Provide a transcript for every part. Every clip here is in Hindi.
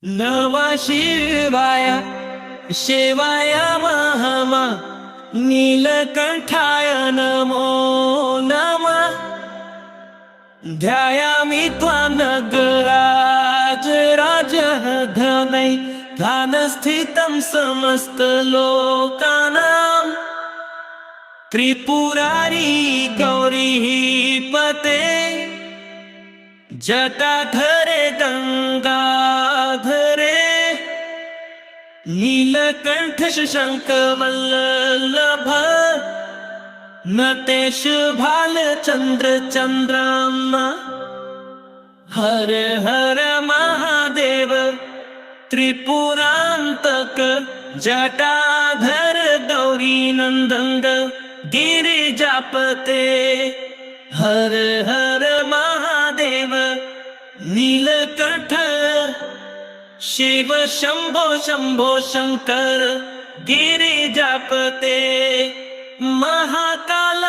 नमः शिवाय शिवाय महमा नीलकंठाय नमो नमः। ध्यायामि त्वां नगराजराजधानै ध्यानस्थितं समस्तलोकानां। त्रिपुरारी गौरी पते जटाधरे गंगाधरे नीलकंठ शशांक वल्लभ नतेश भालचंद्र चंद्रमा। हर हर महादेव त्रिपुरांतक जटाधर गौरी नंदन गिरिजापते। हर हर महादेव नीलकंठ शिव शंभो शंभो शंकर गिरिजापते। महाकाल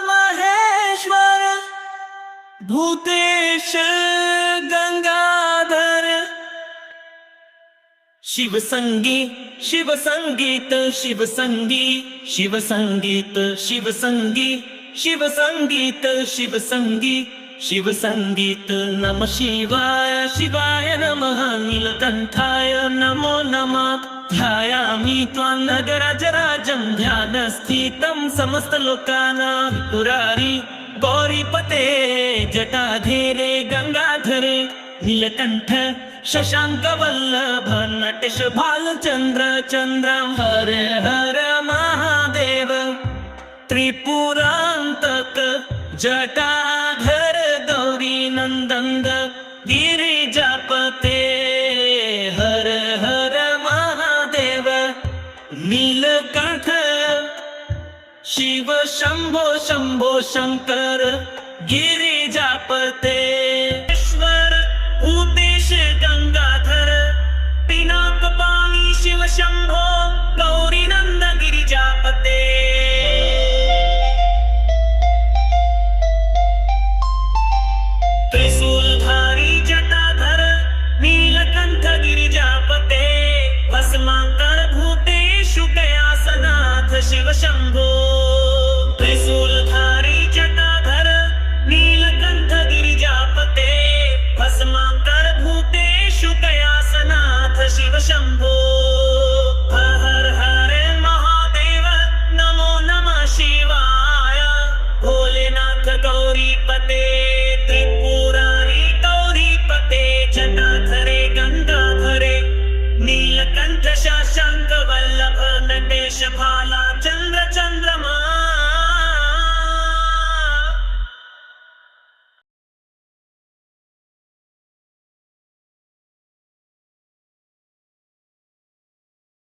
महेश्वर भूतेश गंगाधर। शिव संगीत शिव संगीत शिव संगीत शिव संगीत शिव संगीत शिव संगीत शिव संगीत शिव संगीत। नमः शिवाय शिवाय नमः नीलकंठाय नमो नमः। ध्यायामि त्वां नगराजराजं ध्यानस्थितं समस्तलोकानां। त्रिपुरारी गौरीपते जटाधरे गंगाधरे नीलकंठ शशांक वल्लभ नटेश भालचंद्र चंद्र। हर हर महादेव त्रिपुरांतक जटाधर गौरी नंदन गिरिजापते। हर हर महादेव नीलकंठ शिव शंभो शंभो शंकर गिरिजापते। ईश्वर भूतेश गंगाधर पिनाकपाणी शिव शंभो गौरी नंद गिरिजापते। त्रिशूलधारी जटाधर नीलकंठ गिरिजापते। भस्मांकर भूतेषु कयासनाथ शिव शंभो। त्रिशूलधारी जटाधर नीलकंठ गिरिजापते। भस्मांकर भूतेषु कयासनाथ शिव शंभो। हर हर महादेव नमो नमः शिवाय। भोलेनाथ गौरीपते त्रिपुरारी गौरीपते जटाधरे गंगाधरे नीलकंठ शशांक वल्लभ नटेश भाला